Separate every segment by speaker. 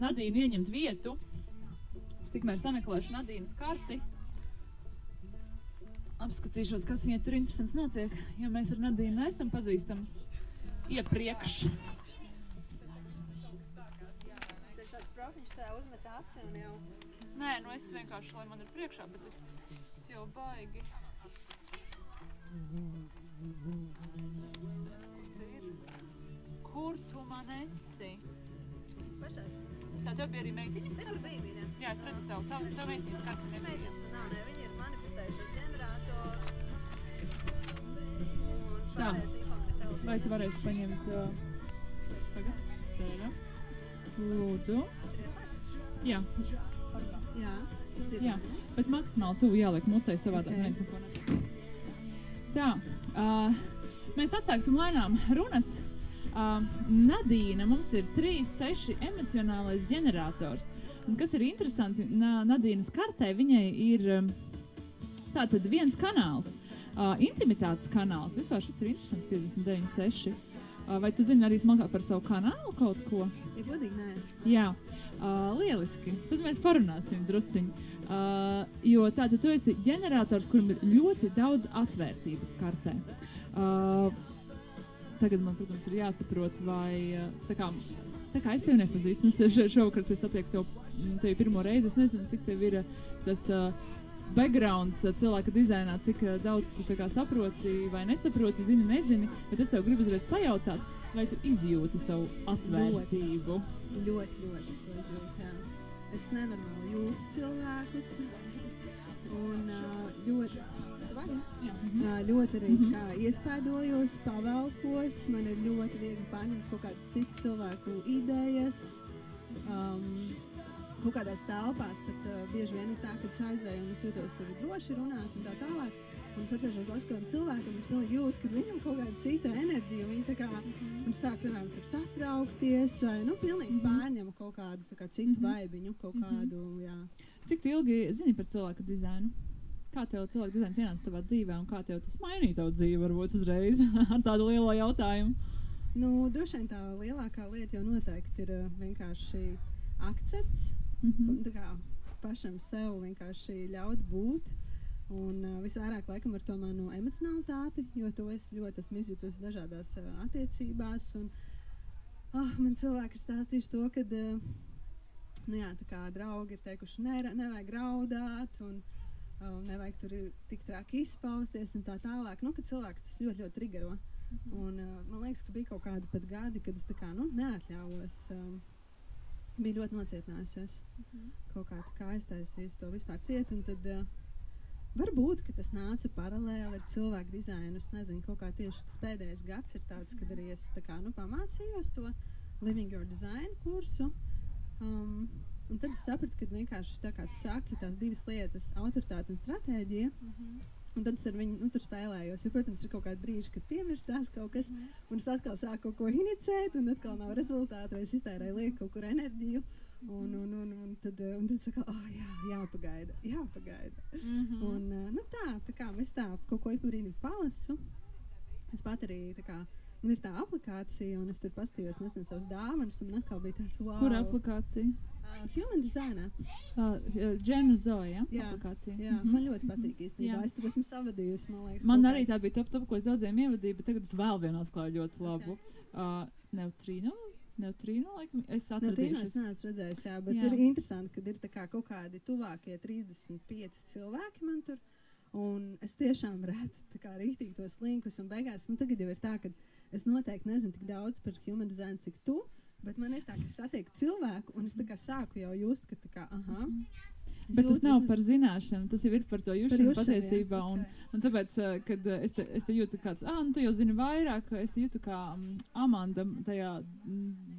Speaker 1: Nadīnu ieņemt vietu. Es tikmēr sameklēšu Nadīnas karti. Apskatīšos, kas viņai tur interesants notiek, jo mēs ar Nadīnu neesam pazīstamas iepriekš.
Speaker 2: Tas tāds profiņš tā uzmet aci un jau...
Speaker 1: Nē, nu es vienkārši, lai man ir priekšā, bet es jau baigi. Kur tu man esi?
Speaker 2: Pašā?
Speaker 1: Tā tev bija arī meitiņas?
Speaker 2: Tur bija viņa.
Speaker 1: Jā, es redzu tev meitiņas karti nebija.
Speaker 2: Meitiņas man nav, ne, viņi ir manifestējušos ģenerators. Un pārējais info man ir tev.
Speaker 1: Vai tu varēsi paņemt... Tagad? Tādā. Lūdzu.
Speaker 2: Viņš ir ieslēgts?
Speaker 1: Jā.
Speaker 2: Jā.
Speaker 1: Jā, bet maksimāli tuvu jāliek mutei savādāk.
Speaker 2: Okay.
Speaker 1: Neviens neko nesaprot. Tā, mēs atsāksim lēnām runas. Nadīna mums ir 3-6 emocionālais ģenerators. Un kas ir interesanti, Nadīnas kartē viņai ir tātad viens kanāls, intimitātes kanāls. Vispār šis ir interesants 59-6. Vai tu zini arī smalkāk par savu kanālu kaut ko?
Speaker 2: Ja godīgi, nē.
Speaker 1: Jā, lieliski. Tad mēs parunāsim drusciņi. Jo tātad tu esi ģenerators, kuram ir ļoti daudz atvērtības kartē. Tagad man, protams, ir jāsaprot, vai tā kā es tevi nepazīstu, un šovakar es satieku tevi pirmo reizi, es nezinu, cik tev ir tas backgrounds cilvēka dizainā, cik daudz tu tā kā saproti vai nesaproti, zini, nezini, bet es tev gribu uzreiz pajautāt, vai tu izjūti savu atvērtību?
Speaker 2: Ļoti es to izjūtu, jā. Es nenormāli jūtu cilvēkus, un ļoti arī kā iespēdojos, pavelkos, man ir ļoti viegli paņemt kaut kādas citu cilvēku idejas, kaut kādās telpās, bet bieži vien ir tā, kad es aizēju un es jūtos tur droši runāt un tā tālāk. Un es atceros kaut kādam cilvēkam, es pilnīgi jūtu, kad viņam kaut kāda cita enerģija, viņi tā kā, un sāk, piemēram, tur satraukties, vai, pilnīgi pārņem kaut kādu tā kā citu vaibiņu, kaut kādu, jā.
Speaker 1: Cik tu ilgi zini par cilvēka dizainu? Kā tev cilvēka dizains ienāca tavā dzīvē, un kā tev tas mainīja tavu dzīvi, varbūt uzreiz, ar tādu lielo jautājumu?
Speaker 2: Droši vien tā lielākā lieta jau noteikti ir vienkārši akcepts, tā kā pašam sev vienkārši ļaut būt. Un visvairāk laikam ar to manu emocionalitāti, jo to es ļoti esmu izjutusi dažādās attiecībās. Un, man cilvēki ir stāstījuši to, kad tā kā draugi ir teikuši, nevajag raudāt un nevajag tur tik traki izpausties un tā tālāk. Ka cilvēks tas ļoti trigero. Un man liekas, ka bija kaut kādi pat gadi, kad es tā kā neatļāvos. Bija ļoti nocietinājusies. Kaut kā tā kā aiztaisījusi to vispār ciet. Un tad... Varbūt, ka tas nāca paralēli ar cilvēku dizainu. Es nezinu, kaut kā tieši tas pēdējais gads ir tāds, kad arī es tā kā, pamācījos to Living Your Design kursu. Un tad es sapratu, ka vienkārši tā kā tu saki, tās divas lietas, autoritāte un stratēģija. Un tad es ar viņu tur spēlējos. Jo, protams, ir kaut kādi brīži, kad piemirstās kaut kas, un es atkal sāku kaut ko inicēt, un atkal nav rezultātu, vai es iztērēju lieku kaut kur enerģiju. Un tad saka, jāpagaida. Un tā kā es tā kaut ko brīdi palasu. Es pat arī tā kā, man ir tā aplikācija, un es tur pastījos nesen savas dāvanas, un man atkal bija tāds wow.
Speaker 1: Kur aplikācija?
Speaker 2: Human Design.
Speaker 1: Jenna Zoe, aplikācija.
Speaker 2: Jā, man ļoti patīk īstenībā. Es tur esmu savadījusi, man liekas.
Speaker 1: Man arī tā bija top, ko es daudziem ievadīju, bet tagad es vēl vienu atklāju ļoti labu. Neutrino, laikam, es atradīšu.
Speaker 2: Neutrino es neesmu redzējis, jā, bet ir interesanti, kad ir tā kā kaut kādi tuvākie 35 cilvēki man tur, un es tiešām redzu tā kā rīktīgi tos linkus, un beigās, tagad jau ir tā, ka es noteikti nezinu tik daudz par human design, cik tu, bet man ir tā, ka es satieku cilvēku, un es tā kā sāku jau just, ka tā kā,
Speaker 1: Bet tas nav par zināšanu, tas jau ir par to jušanu patiesībā. Un tāpēc, kad es te jūtu kāds, tu jau zini vairāk, es jūtu kā Amanda tajā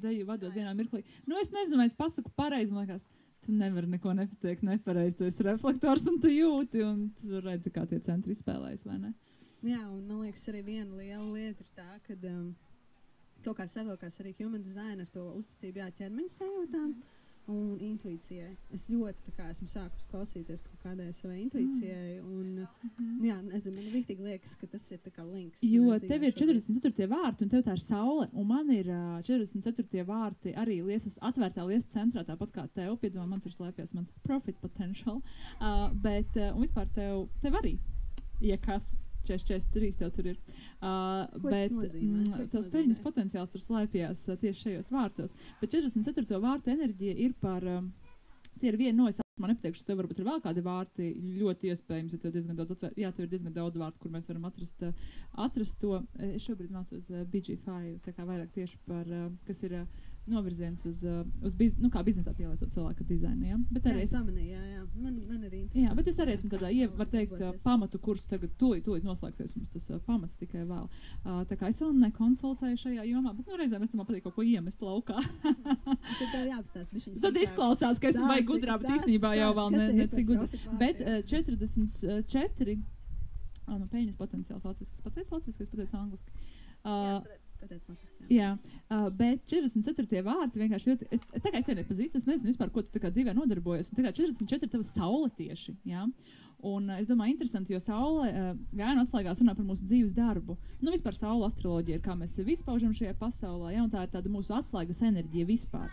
Speaker 1: deju vadot vienā mirklī. Es nezinu, vai es pasaku pareizi, man liekas, tu nevari neko nepateikt nepareizi, tu esi reflektors un tu jūti, un tu redzi, kā tie centri izspēlējas, vai ne?
Speaker 2: Jā, un man liekas, arī viena liela lieta ir tā, kad kaut kā savilkās arī human design ar to uzticību ķermeņa sajūtām. un intuīcijai. Es ļoti esmu sākus klausīties kaut kādai savai intuīcijai, un jā, nezinu, man rīktīgi liekas, ka tas ir tā kā links.
Speaker 1: Jo tev ir 44. vārti, un tev tā ir saule, un man ir 44. vārti arī liesas, atvērtā liesas centrā, tāpat kā tev, piedomā, man tur slēpjas mans profit potential, bet, un vispār tev arī, ja kas, 43 tev tur ir. Bet tavs peļņas potenciāls tur slēpjās tieši šajos vārtos. Bet 44. vārtu enerģija ir par, tie ir viena no, es man nepateikšu, tev varbūt ir vēl kādi vārti, ļoti iespējams, jo tev diezgan daudz tev ir diezgan daudz vārtu, kur mēs varam atrast to. Es šobrīd mācos BG5, tā kā vairāk tieši par, kas ir novirziens uz kā biznesā pielietot cilvēka dizainu, ja? Bet arī
Speaker 2: es pamanīju, jā. Man arī interesanti.
Speaker 1: Jā, bet es arī esmu tādā, var teikt, pamatu kursu tagad tūlīt noslēgsies mums tas pamats tikai vēl. Tā kā es vēl nekonsultēju šajā jomā, bet reizēm es tam patīk kaut ko iemest laukā.
Speaker 2: Tad tev jāapstāst bišķiņ.
Speaker 1: Tad izklausās, ka esmu baigi gudrā, bet īstenībā jau vēl necik gudrā. Bet 44, man peļņas potenciāls latvisks, es pateicu angliski. Jā, bet 44. vārti vienkārši ļoti, tā kā es tevi nepazīstu, es nezinu vispār, ko tu tā kā dzīvē nodarbojies, un tā kā 44 tava saule tieši, jā, un es domāju interesanti, jo saule Gājana atslēgās runā par mūsu dzīves darbu, vispār saule astroloģija ir, kā mēs sevi izpaužam šajā pasaulē, jā, un tā ir tāda mūsu atslēgas enerģija vispār.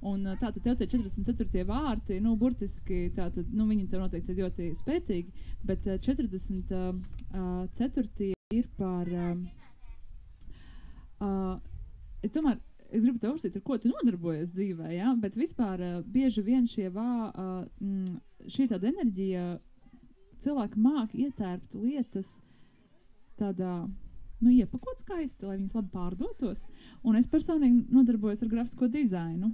Speaker 1: Un tātad tev tie 44. vārti, burtiski, tātad, viņi tev noteikti ir ļoti spēcīgi, bet 44. ir par... es domāju, es gribu tev uzsīt, ar ko tu nodarbojies dzīvē, ja? Bet vispār bieži vien šī ir tāda enerģija, cilvēki māk ietērpt lietas tādā, iepakot skaisti, lai viņas labi pārdotos. Un es personīgi nodarbojos ar grafisko dizainu,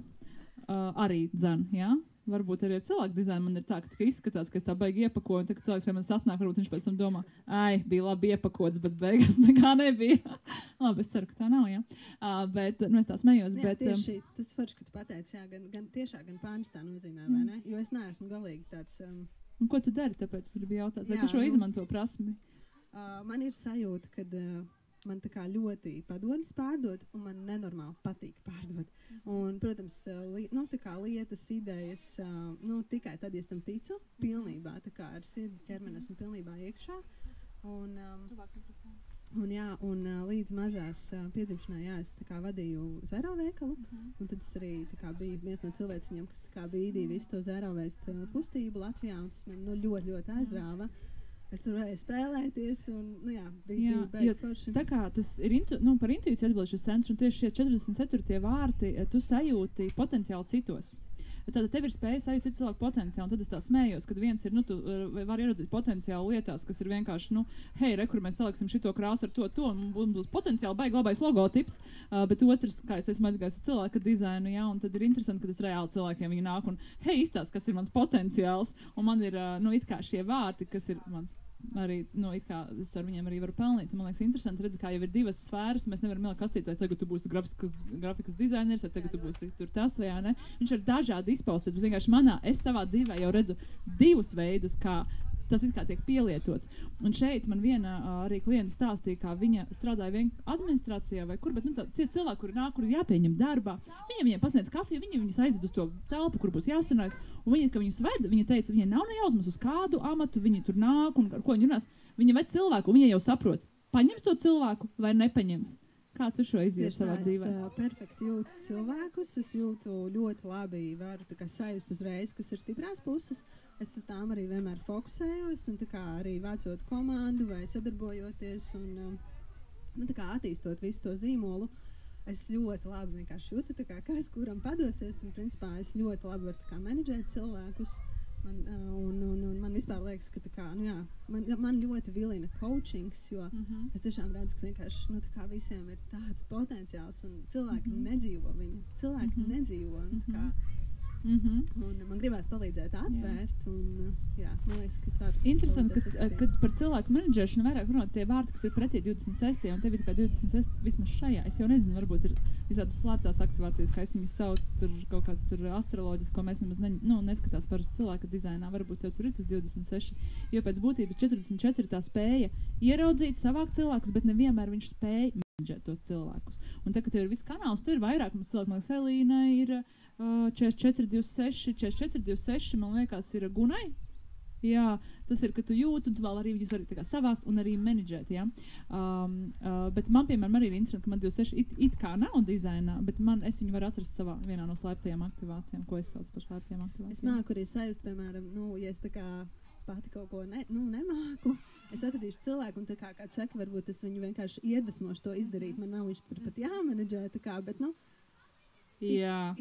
Speaker 1: arī dzen, ja? Varbūt arī ar cilvēku dizainu man ir tā, ka izskatās, ka es tā baigi iepakoju, un tā, ka cilvēks pie manis atnāk, varbūt viņš pēc tam domā, bija labi iepakots, bet beigās nekā nebija. Labi, es ceru, ka tā nav, jā. Bet, es tā smējos,
Speaker 2: jā,
Speaker 1: bet...
Speaker 2: Tieši tas forši, ka tu pateici, jā, gan tiešā, gan pārnestā nozīmē, vai ne? Jo es neesmu galīgi tāds...
Speaker 1: Un ko tu dari, tāpēc es gribu jautāt? Vai tu šo izmanto prasmi?
Speaker 2: Man ir sajūta, kad man tā kā ļoti padodas pārdot, un man nenormāli patīk pārdot. Un, protams, tā kā lietas, idejas, tikai tad, ja es tam ticu, pilnībā, tā kā ar sirdi ķermeni esmu pilnībā iekšā. Un līdz mazās piedzimšanai, jā, es tā kā vadīju zero veikalu, un tad es arī tā kā biju viens no cilvēciņiem, kas tā kā bīdīja visu to zero veist kustību Latvijā, un tas man ļoti, ļoti aizrāva. Es tur varēju spēlēties, un, bija baigi forši. Tā kā tas ir,
Speaker 1: par intuīciju atbildu šis centrs, un tieši šie 44. vārti, tu sajūti potenciāli citos. Tātad tev ir spēja sajust citu cilvēku potenciālu, un tad es tā smējos, kad viens ir, tu var ieraudzīt potenciālu lietās, kas ir vienkārši, hei, kur mēs saliksim šito krāsu ar to, un būs potenciāli baigi labais logotips, bet otrs, kā es esmu aizgājis ar cilvēka dizainu, jā, un tad ir interesanti, ka tas reāli cilvēkiem viņi nāk, un hei, izstāst, kas ir mans potenciāls, un man ir, it kā šie vārti, kas ir mans arī, it kā es ar viņiem arī varu pelnīt. Man liekas, interesanti redzi, kā jau ir divas sfēras. Mēs nevaram ielikt kastīt, vai tagad tu būsi grafikas dizaineris, vai tagad tu būsi tur tas vai jā, ne. Viņš ir dažādi izpausties, bet vienkārši es savā dzīvē jau redzu divus veidus, kā tas it kā tiek pielietots. Un šeit man viena arī klienta stāstīja, kā viņa strādāja administrācijā vai kur, bet cilvēki, kuri nāk, kuri jāpieņem darbā, viņiem pasniedz kafiju, viņus aizved uz to telpu, kur būs jāsunājas, un ka viņus ved, viņa teica, viņai nav nejausmas uz kādu amatu, viņi tur nāk un ar ko viņi runās. Viņa ved cilvēku, un viņa jau saprot, paņems to cilvēku vai nepaņems. Kā tu šo iziet savā dzīvē?
Speaker 2: Es perfekti jūtu cilvēkus, es jūtu ļoti labi, varu tā kā sajust uzreiz, kas ir stiprās puses. Es uz tām arī vienmēr fokusējos, un tā kā arī vācot komandu vai sadarbojoties un tā kā attīstot visu to zīmolu, es ļoti labi vienkārši jūtu, tā kā kas kuram padosies, un principā es ļoti labi varu tā kā menedžēt cilvēkus. Man vispār liekas, ka tā kā, man ļoti vilina coachings, jo es tiešām redzu, ka vienkārši, tā kā visiem ir tāds potenciāls, un cilvēki nedzīvo viņu. Cilvēki nedzīvo, un tā kā, un man gribēs palīdzēt atvērt, un man liekas, ka es varu...
Speaker 1: Interesanti, kad par cilvēku menedžēšanu vairāk runāt tie vārti, kas ir pretī 26. un tev ir kā 26. vismaz šajā. Es jau nezinu, varbūt ir visādas slēptās aktivācijas, kā es viņas sauc, tur kaut kāds tur astroloģis, ko mēs nemaz neskatās parasti cilvēka dizainā. Varbūt tev tur ir tas 26, jo pēc būtības 44 tā spēja ieraudzīt, savākt cilvēkus, bet nevienmēr viņš spēja tos cilvēkus. Un tā, ka tev ir viss kanāls, tur ir vairāk mums cilvēku, man liekas, Elīnai ir 4426, 4426, man liekas, ir Gunai. Jā, tas ir, ka tu jūti, un tu vēl arī viņus vari tā kā savākt un arī menedžēt, jā. Bet man, piemēram, arī ir interesanti, ka man 26 it kā nav dizainā, bet es viņu varu atrast savā vienā no slēptajām aktivācijām, ko es saucu par slēptajām aktivācijām.
Speaker 2: Es māku arī sajust, piemēram, ja es tā kā pati kaut ko nemāku, es atradīšu cilvēku, un tā kā kāds saka, varbūt es viņu vienkārši iedvesmošu to izdarīt, man nav viņš tur pat jāmenedžē, tā kā, bet,
Speaker 1: Jā,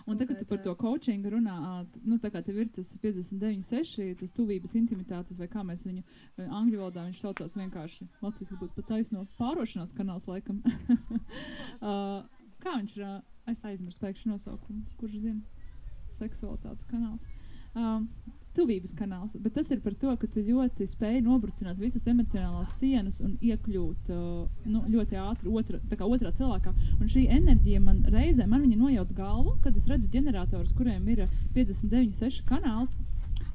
Speaker 1: un tagad tu par to coachingu runā, tā kā tev ir tas 59.6, tas tuvības intimitātes, vai kā mēs viņu angļu valodā viņš saucās vienkārši, latviski būtu pat taisno pārošanās kanāls laikam. Kā viņš ir, es aizmirsu pēkšņi nosaukumu, kurš zina, seksualitātes kanāls. Tuvības kanāls, bet tas ir par to, ka tu ļoti spēji nobrucināt visas emocionālās sienas un iekļūt ļoti ātri otrā cilvēkā. Un šī enerģija man viņa nojauc galvu, kad es redzu ģeneratorus, kuriem ir 59.6 kanāls.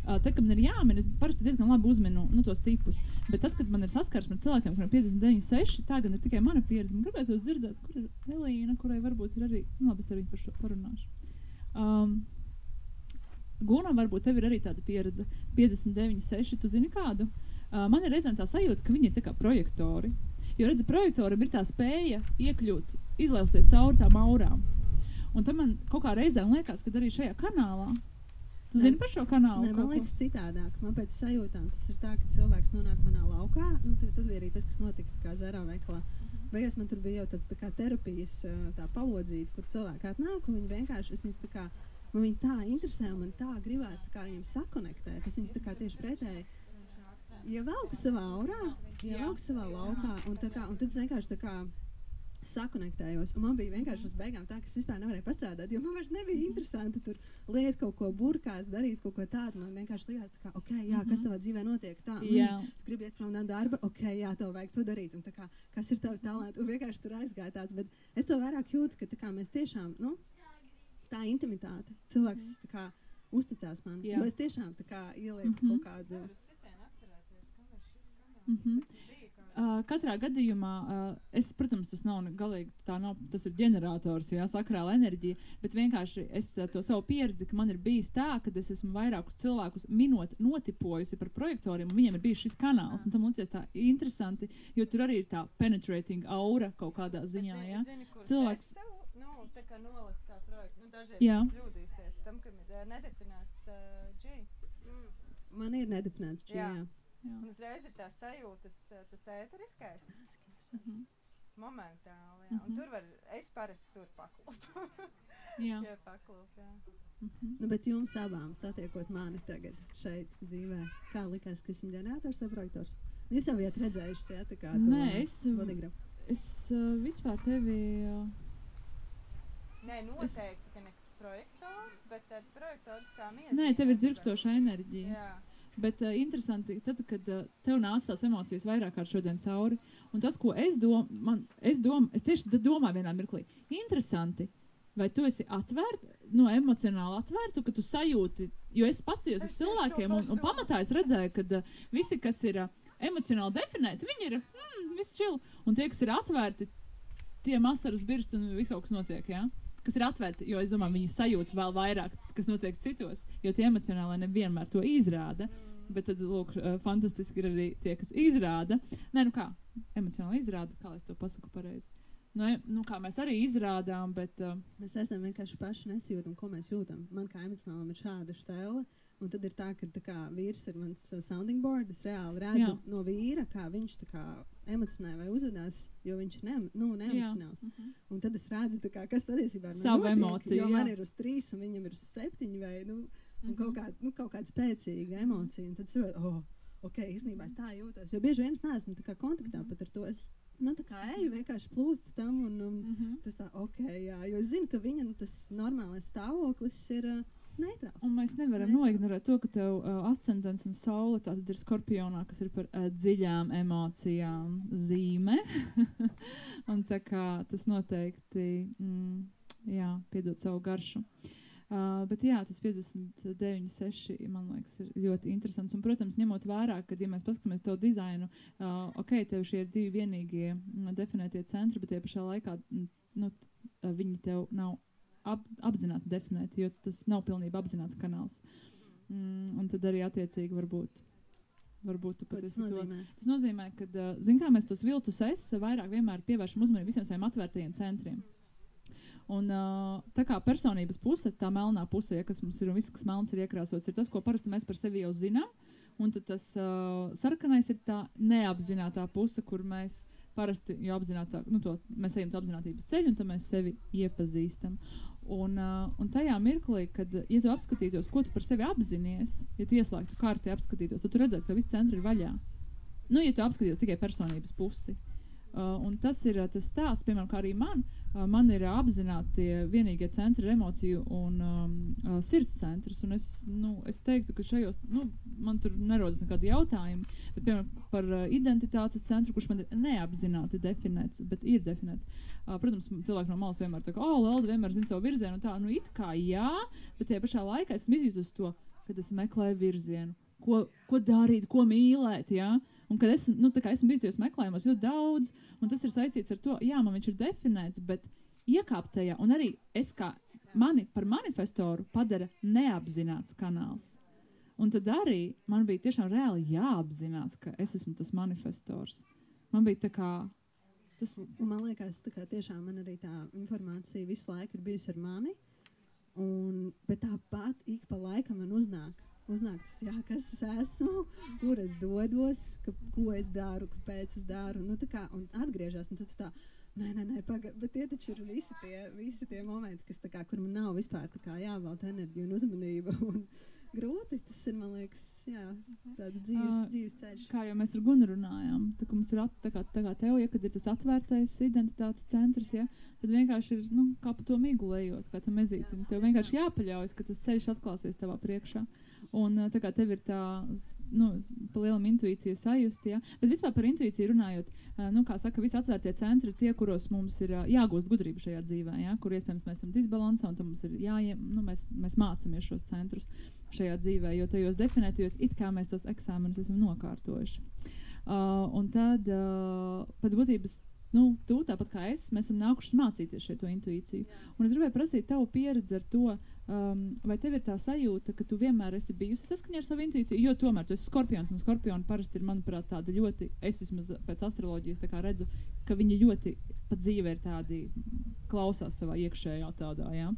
Speaker 1: Tad, kad man ir jāmin, es parasti diezgan labi uzminu tos tipus. Bet tad, kad man ir saskarsme ar cilvēkiem, kuriem 59.6, tā gan ir tikai mana pieredze. Man gribētos dzirdēt, kur ir Elīna, kurai varbūt ir arī, labi, es ar viņu par šo parunāšu. Guna, varbūt tev ir arī tāda pieredze 59.6, tu zini kādu? Man ir reizēm tā sajūta, ka viņi ir tā kā projektori. Jo, redzi, projektoram ir tā spēja iekļūt, izlausties cauri tām aurām. Un tad man kaut kā reizēm liekas, ka arī šajā kanālā, tu zini par šo kanālu?
Speaker 2: Nē, man liekas citādāk. Man pēc sajūtām tas ir tā, ka cilvēks nonāk manā laukā. Tas bija arī tas, kas notika kā Zērā veikalā. Beigās man tur bija jau tāds tā kā terapijas tā palodzīta, kur cilvēki atnāk, un viņi vienkārši, es viņus tā kā, man viņi tā interesē, un man tā gribās tā kā viņiem sakonektēt. Es viņus tā kā tieši pretēji ievelku savā aurā, ievelku savā laukā, un tad es vienkārši tā kā sakonektējos. Un man bija vienkārši uz beigām tā, ka es vispār nevarēju pastrādāt, jo man vairs nebija interesanti tur liet kaut ko burkās, darīt kaut ko tādu. Man vienkārši likās tā kā, kas tavā dzīvē notiek tā. Tu gribi iet prom no darba, tev vajag to darīt. Un tā kā, kas ir tavi talenti? Un vienkārši tur aizgāja tāds. Bet es to vairāk jūtu, ka tā kā mēs tiešām, tā intimitāte. Cilvēks tā kā uzticās man, jo es tiešām tā kā ielieku kaut kādu.
Speaker 1: Katrā gadījumā, protams, tas nav galīgi, tas ir ģenerators, sakrāla enerģija, bet vienkārši es to savu pieredzi, ka man ir bijis tā, kad es esmu vairākus cilvēkus minot notipojusi par projektoriem, un viņiem ir bijis šis kanāls, un tam liekas tā interesanti, jo tur arī ir tā penetrating aura kaut kādā ziņā,
Speaker 3: cilvēks. Tā kā nolas kā projektu, dažreiz kļūdīsies tam, kam ir nedefinēts G.
Speaker 2: Man ir nedefinēts G, jā.
Speaker 3: Un uzreiz ir tā sajūtas, tas ēteriskais momentāli, jā. Un tur var, es parasti tur paklūpu. Jā, paklūpu, jā.
Speaker 2: Bet jums abām satiekot mani tagad šeit dzīvē, kā likās, ka esmu ģenerators vai projektors? Jūs jau bijat redzējuši, tā kā to bodygrafu.
Speaker 1: Es vispār tevi...
Speaker 3: Nē, noteikti, ka ne projektors, bet projektors kā miezīme.
Speaker 1: Nē, tev ir dzirkstoša enerģija.
Speaker 3: Jā.
Speaker 1: Bet interesanti, tad, kad tev nāc tās emocijas vairāk kārt šodien cauri, un tas, ko es tieši domāju vienā mirklī, interesanti, vai tu esi emocionāli atvērtu, ka tu sajūti, jo es paskatījos uz cilvēkiem, un pamatā es redzēju, ka visi, kas ir emocionāli definēti, viņi ir, viss chill, un tie, kas ir atvērti, tiem asaras birst un viss kaut kas notiek, jā? Kas ir atvērti, jo es domāju, viņi sajūta vēl vairāk, kas notiek citos, jo tie emocionāli nevienmēr to izrāda, bet tad, lūk, fantastiski ir arī tie, kas izrāda. Nē, emocionāli izrāda, kā es to pasaku pareizi. Kā mēs arī izrādām, bet...
Speaker 2: Mēs esam vienkārši paši nesjūtam, ko mēs jūtam. Man kā emocionālam ir šāda štēle, un tad ir tā, ka tā kā vīrs ir mans sounding board, es reāli redzu no vīra, kā viņš tā kā emocionē vai uzvedās, jo viņš ir neemocionāls. Un tad es redzu, tā kā, kas patiesībā ar mani notiek, jo man ir uz 3 un viņam ir uz 7 vai, kaut kāda spēcīga emocija. Un tad es redzu, īstenībā es tā jūtos, jo bieži vien es neesmu tā kā kontaktā pat ar to. Es tā kā eju vienkārši plūst tam un tas tā, jo es zinu, ka viņa tas normālais stāvoklis ir neitrāls. Un
Speaker 1: mēs nevaram noignorēt to, ka tev ascendents un saule tātad ir Skorpionā, kas ir par dziļām emocijām zīme. Un tā kā tas noteikti, piedod savu garšu. Bet jā, tas 59.6, man liekas, ir ļoti interesants. Un, protams, ņemot vērā, kad, ja mēs paskatāmies to dizainu, tev šie ir 2 vienīgie definētie centri, bet tie pašā laikā, viņi tev nav apzināti definēti, jo tas nav pilnībā apzināts kanāls. Un tad arī attiecīgi varbūt tu pat esi to. Tas nozīmē, ka, kā mēs tos viltus vairāk vienmēr pievēršam uzmanību visiem saviem atvērtajiem centriem. Un tā kā personības puse, tā melnā puse, ja, kas mums ir un viss, kas melns ir iekrāsots, ir tas, ko parasti mēs par sevi jau zinām. Un tad tas sarkanais ir tā neapzinātā puse, kur mēs parasti jau apzinātāk, mēs ejam to apzinātības ceļu, un tad mēs sevi iepazīstam. Un tajā mirklī, kad, ja tu apskatītos, ko tu par sevi apzinies, ja tu ieslēgtu karti apskatītos, tad tu redzētu, ka visi centri ir vaļā. Ja tu apskatītos tikai personības pusi. Un tas ir tas stāsts, piemēram, kā arī man ir apzināti vienīgie centri ir emociju un sirds centrs, un es teiktu, ka šajos, man tur nerodas nekādi jautājumi, bet, piemēram, par identitātes centru, kurš man ir neapzināti definēts, bet ir definēts. Protams, cilvēki no malas vienmēr tā kā, Lelda vienmēr zina savu virzienu, un tā, it kā jā, bet tie pašā laikā esmu izjūtus to, kad es meklēju virzienu, ko darīt, ko mīlēt, jā. Un kad esmu bijis meklējumos ļoti daudz, un tas ir saistīts ar to, jā, man viņš ir definēts, bet iekāpt tajā, un arī es kā mani par manifestoru padara neapzināts kanāls. Un tad arī man bija tiešām reāli jāapzinās, ka es esmu tas manifestors. Man bija tā kā...
Speaker 2: Un man liekas, tā kā tiešām man arī tā informācija visu laiku ir bijusi ar mani, bet tāpat ik pa laikam man uznāk tas, jā, kas es esmu, kur es dodos, ko es daru, kāpēc es daru, tā kā, un atgriežās, un tad tā, nē, bet tie taču ir visi tie momenti, kas tā kā, kur man nav vispār tā kā jāvelta enerģija un uzmanība, un grūti, tas ir, man liekas, jā, tāda dzīves ceļš.
Speaker 1: Kā jau mēs ar Gunu runājām, tā kā mums ir tā kā tev, ja, kad ir tas atvērtais identitātes centrs, ja, tad vienkārši ir, kā pa to migu lejot, kā tam ezītim. Tev vienkārši jāpaļaujas, ka tas ceļš atklāsies tavā priekšā. Un tā kā tev ir tā, pa lielam intuīcija sajust, ja. Bet vispār par intuīciju runājot, kā saka, visi atvērtie centri ir tie, kuros mums ir jāgūst gudrība šajā dzīvē, ja, kur iespējams mēs esam disbalansā, un tad mums ir mēs mācamies šos centrus šajā dzīvē, jo tajos definētajos it kā mēs tos eksāmenus esam nokārtojuši. Un tad pēc būtības, tu tāpat kā es, mēs esam nākušas mācīties šo intuīciju. Un es gribēju prasīt tavu pieredzi ar to, vai tev ir tā sajūta, ka tu vienmēr esi bijusi saskaņā ar savu intuīciju, jo tomēr tu esi skorpions, un skorpioni parasti ir, manuprāt, tāda ļoti, es vismaz pēc astroloģijas tā kā redzu, ka viņi ļoti pat dzīvē ir tādi, klausās savā iekšējā tādā, jā.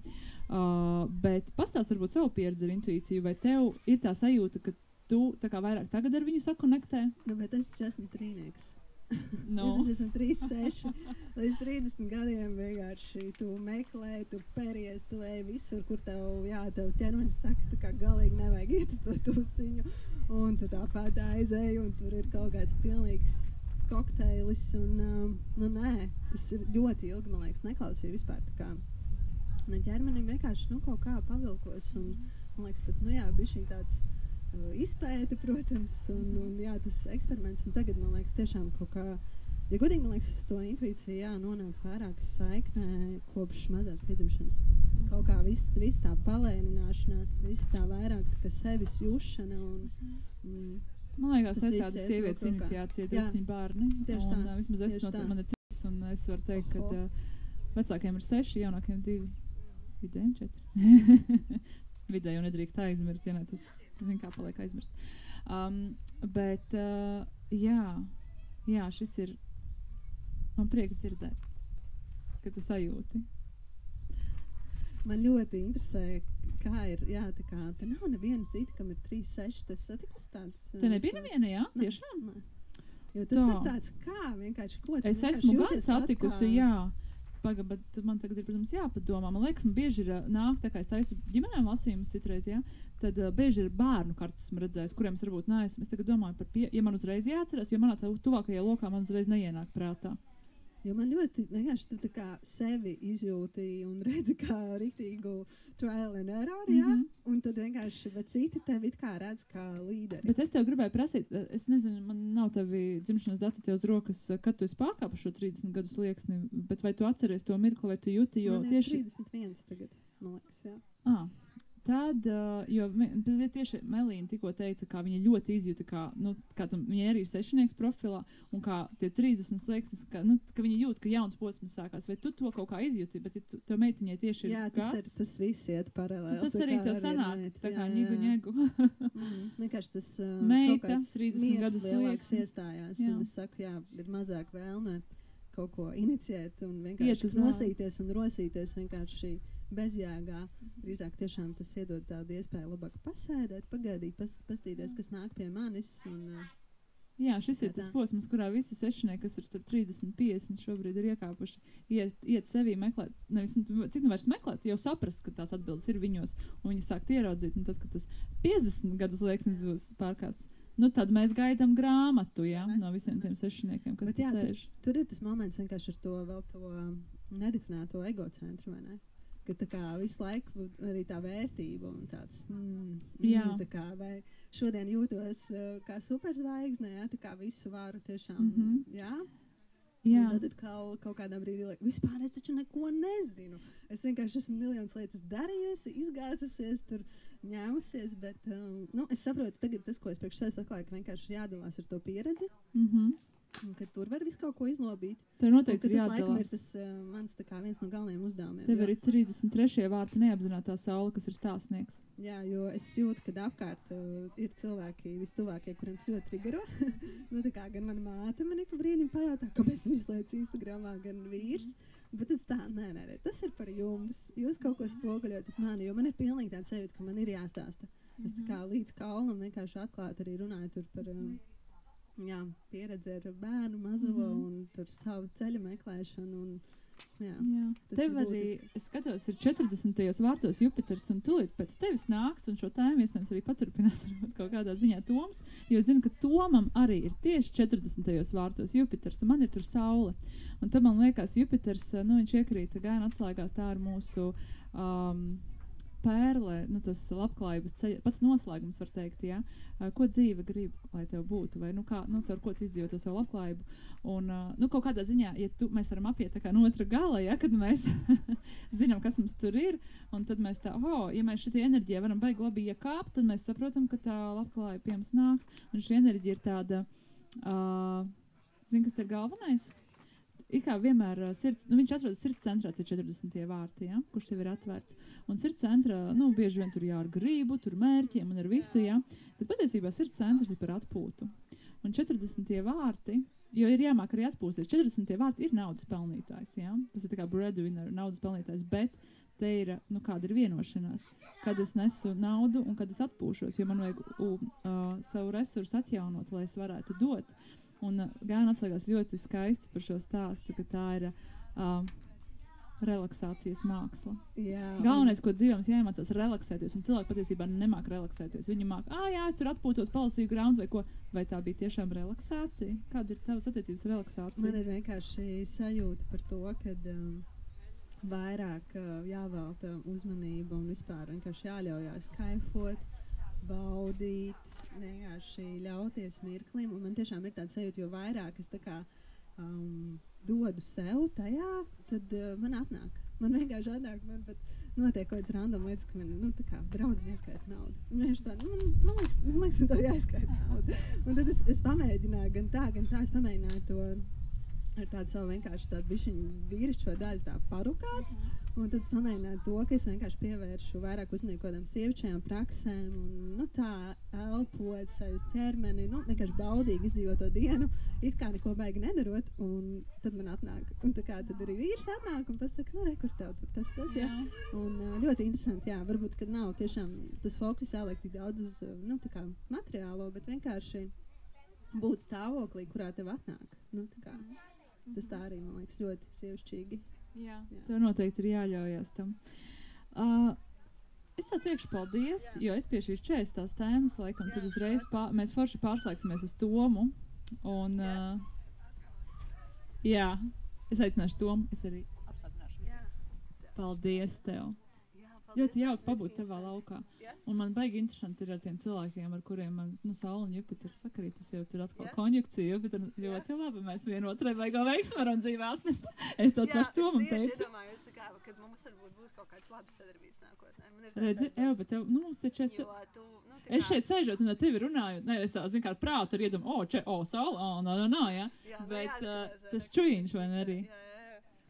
Speaker 1: Bet pastāst varbūt savu pieredzi ar intuīciju, vai tev ir tā sajūta, ka tu tā kā vairāk tagad ar viņu sakonektē?
Speaker 2: Bet es taču esmu trīnieks.
Speaker 1: No.
Speaker 2: Es esmu 36, līdz 30 gadiem vienkārši tu meklē, tu peries, tu ej visur, kur tev ķermenis saka, tā kā galīgi nevajag iet uz to tusiņu, un tu tāpat aizēji, un tur ir kaut kāds pilnīgs kokteilis, un, nē, es ir ļoti ilgi, man liekas, neklausīju vispār tā kā, ķermenim vienkārši, kaut kā pavilkos, un, man liekas, pat, bišķiņ tāds, izpēta, protams, un jā, tas eksperiments, un tagad, man liekas, tiešām kaut kā, ja godīgi, man liekas, to intuīciju, nonāc vairāk saiknē kopš mazās piedzimšanas. Kaut kā viss tā palēnināšanās, viss tā vairāk tā sevis jušana, un
Speaker 1: man liekas, tas ir tāda sievietes iniciācija, tas viņa bārni, un vismaz es man ir 3, un es varu teikt, ka vecākiem ir 6, jaunākiem 2, vidējiem 4. Vidēju nedrīkst aizmirst, ja ne, tas zin kā paliek aizmirst. Bet, jā, šis ir, man prieks dzirdēt, ka tu sajūti.
Speaker 2: Man ļoti interesē, kā ir, tā kā, te nav neviena cita, kam ir 3-6, tas satikusi tāds...
Speaker 1: Te nebija neviena, jā? Tiešām?
Speaker 2: Nē. Jo tas ir tāds, kā vienkārši, ko tu
Speaker 1: es esmu gan satikusi, jā. Bet man tagad ir, protams, jāpadomā. Man liekas, man bieži ir nāk, tā kā es taisu ģimenēm lasījumus citreiz, ja, tad bieži ir bērnu kartas esmu redzējis, kuriem es varbūt neesmu. Es tagad domāju par, ja man uzreiz jāatcerās, jo manā tuvākajā lokā man uzreiz neienāk prātā.
Speaker 2: Jo man ļoti, vienkārši tu tā kā sevi izjūti un redzi kā riktīgu trial and error, un tad vienkārši, bet citi tevi it kā redz kā līderi.
Speaker 1: Bet es tev gribēju prasīt, es nezinu, man nav tevi dzimšanas data tev uz rokas, kad tu esi pārkāpu šo 30 gadu slieksni, bet vai tu atceries to mirkli, vai tu jūti, jo
Speaker 2: man
Speaker 1: tieši...
Speaker 2: Man ir 31 tagad, man liekas, jā.
Speaker 1: tad, jo tieši Melīna tikko teica, kā viņa ļoti izjūta, kā tam viņa arī ir sešnieks profilā, un kā tie 30 slieksnis, ka viņa jūt, ka jauns posms sākās. Vai tu to kaut kā izjūti, bet ja tev meitiņai tieši ir gads?
Speaker 2: Tas viss iet paralēli.
Speaker 1: Tas arī tev sanāk, tā kā ņegu.
Speaker 2: Vienkārši tas
Speaker 1: meita, 30 gadus
Speaker 2: lielāks iestājās, un es saku, ir mazāk vēlme kaut ko iniciēt un vienkārši nosīties un rosīties vienkārši bezjēgā. Drīzāk tiešām tas iedod tādu iespēju labāk pasēdēt, pagaidīt, pastīties, kas nāk pie manis.
Speaker 1: Jā, šis ir tas posms, kurā visi sešnieki, kas ir starp 30 un 50 šobrīd ir iekāpuši, iet sevī meklēt, nevis, cik vairs meklēt, jau saprast, ka tās atbildes ir viņos, un viņi sāk ieraudzīt, un tad, kad tas 50 gadus lieksnis būs pārkāpts, tad mēs gaidām grāmatu, no visiem tiem sešniekiem, kas sēž.
Speaker 2: Tur ir tas moments vienkārši ar to nedefinēto egocentru, vai ne? Ka tā kā visu laiku arī tā vērtība un tāds, tā kā, vai šodien jūtos kā superzvaigzne, tā kā visu varu tiešām, Un tad atkal kaut kādā brīdī vispār es taču neko nezinu. Es vienkārši esmu miljonas lietas darījusi, izgāzusies, tur ņēmusies, bet es saprotu tagad tas, ko es priekš sevis atklāju, ka vienkārši jādalās ar to pieredzi. Un ka tur var visu kaut ko izlobīt.
Speaker 1: Tev noteikti
Speaker 2: ir jādalās. Tas laikam ir tas mans tā kā viens no galvenajiem uzdevumiem.
Speaker 1: Tev arī 33. vārta neapzinātā saule, kas ir stāstnieks.
Speaker 2: Jā, jo es jūtu, kad apkārt ir cilvēki vistuvākie, kuriem ļoti trigero. Tā kā gan mana māte man ik pa brīdim pajautā, kāpēc tu visu laiku Instagramā, gan vīrs. Bet tas tā, nē, tas ir par jums. Jūs kaut ko spoguļot uz mani, jo man ir pilnīgi tāds sajūta, ka man ir jāstāsta. Es tā kā līdz kaulam vienkārši atklāt arī runāju tur par... pieredzi ar bērnu mazo un tur savu ceļu meklēšanu.
Speaker 1: Tev arī, es skatos, ir 40. vārtos Jupiters un tūlīt pēc tevis nāks, un šo tēmu iespējams arī paturpinās kaut kādā ziņā Toms, jo es zinu, ka Tomam arī ir tieši 40. vārtos Jupiters, un man ir tur saule. Un tad man liekas, Jupiters, viņš iekrīt gan atslēgās tā ar mūsu pērle, tas labklājības ceļa, pats noslēgums var teikt, ko dzīve grib, lai tev būtu, vai caur ko tu izdzīvo to savu labklājību. Un, kaut kādā ziņā, mēs varam apiet tā kā no otra gala, kad mēs zinām, kas mums tur ir, un tad mēs tā, ja mēs šitie enerģija varam baigi labi iekāpt, tad mēs saprotam, ka tā labklājība pie mums nāks, un šī enerģija ir tāda, kas te ir galvenais? Ir kā vienmēr sirds, viņš atrodas sirds centrā, tie 40. vārti, kurš tev ir atvērts. Un sirds centrā, bieži vien tur ar gribu, tur mērķiem un ar visu, bet patiesībā sirds centrs ir par atpūtu. Un 40. vārti, jo ir jāmāk arī atpūsties, 40. vārti ir naudas pelnītājs, tas ir tā kā breadwinner, naudas pelnītājs, bet te ir, kāda ir vienošanās, kad es nesu naudu un kad es atpūšos, jo man vajag savu resursu atjaunot, lai es varētu dot. Un gan atslēgās ļoti skaisti par šo stāstu, ka tā ir relaksācijas māksla. Galvenais, ko dzīvojams jāiemācās relaksēties, un cilvēki patiesībā nemāk relaksēties. Viņi māk, es tur atpūtos, palasīju grāmatu vai ko. Vai tā bija tiešām relaksācija? Kāda ir tavas attiecības relaksācija?
Speaker 2: Man ir vienkārši sajūta par to, kad vairāk jāvelta uzmanība un vispār vienkārši jāļaujās kaifot, baudīt, vienkārši ļauties mirklim, un man tiešām ir tāds sajūta, jo vairāk es tā kā dodu sev tajā, tad man atnāk. Man vienkārši atnāk, man pat notiek kaut kāds random lietas, ka man, tā kā draudzene ieskaita naudu. Un vienkārši tā, man liekas, man tev jāieskaita naudu. Un tad es pamēģināju gan tā, es pamēģināju to ar tādu savu vienkārši tādu bišķiņu vīrišķo daļu tā parukāt. Un tad es pamēģināju to, ka es vienkārši pievēršu vairāk uzmanību kādām sievišķajām praksēm un tā elpot savu ķermeni, vienkārši baudīgi izdzīvot to dienu, it kā neko baigi nedarot, un tad man atnāk. Un tā kā tad arī vīrs atnāk un pasaka, re, kur tev tas, Un ļoti interesanti, varbūt, kad nav tiešām tas fokus jāliek tik daudz uz, tā kā materiālo, bet vienkārši būt stāvoklī, kurā tev atnāk. Tā kā, tas tā arī, man liekas, ļoti sievišķīgi.
Speaker 1: Jā, tev noteikti ir jāļaujās tam. Es tev teikšu paldies, jo es pie šīs 40 tēmas, laikam, tad uzreiz mēs forši pārslēgsimies uz Tomu. Un, es aicināšu Tomu, es arī apstādināšu. Paldies tev. ļoti jauki pabūt tavā laukā.
Speaker 3: Ja?
Speaker 1: Un man baigi interesanti ir ar tiem cilvēkiem, ar kuriem man, Saula un Jupiters sakarīt, tas jau tur atkal konjunkcija, Jupiter ļoti labi, mēs vienotrai vaigo veiksmu varam dzīvē atnest. Es to tieši to man teicu.
Speaker 3: Jā, es iedomājos, tā kā, kad mums varbūt būs kaut kāds labs sadarbības nākotnē.
Speaker 1: Redzi, bet tev, mums ir šeit... Es šeit sēžot un ar tevi runāju, es tā, zinu, kā ar prātu ar iedomu, Saula, ja? Bet tas čujiņš, vai ne arī?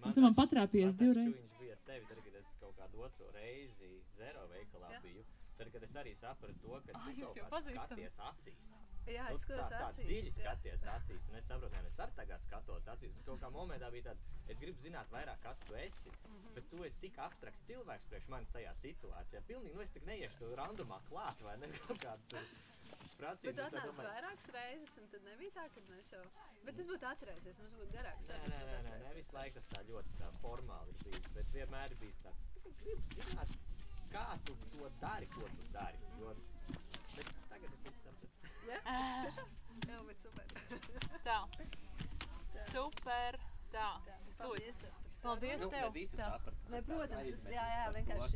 Speaker 1: Un tu man patrāpies 2 reizes.
Speaker 4: Čujiņš bija ar tevi, tad, kad es kaut kādu otro reizi Zero veikalā biju. Tad, kad es arī sapratu to, ka tu kaut kā skaties acīs.
Speaker 3: Jā, es skatos
Speaker 4: tā
Speaker 3: acīs.
Speaker 4: dziļi skaties acīs, un es saprotu, es arī tagad skatos acīs, un kaut kā momentā bija tāds, es gribu zināt vairāk, kas tu esi, bet tu esi tik abstrakts cilvēks priekš manis tajā situācijā. Pilnīgi, es tik neiešu tu randumā klāt, vai ne, kaut kādu tur prasību.
Speaker 3: Bet tu atnāc vairākas reizes, un tad nebija tā, kad mēs jau... Bet tas būtu atcerēsies, mums būtu garāks.
Speaker 4: Nē, visu laiku tas tā ļoti tā formāli bijis, bet vienmēr ir bijis tā, gribu zināt, kā tu to dari, ko tu dari, jo... Bet tagad es visu sapratu.
Speaker 3: Ja? Jā, bet super.
Speaker 1: Tā. Super. Tā.
Speaker 3: Paldies tev.
Speaker 1: Paldies tev.
Speaker 4: Ne visi sapratu.
Speaker 3: Protams, jā, vienkārši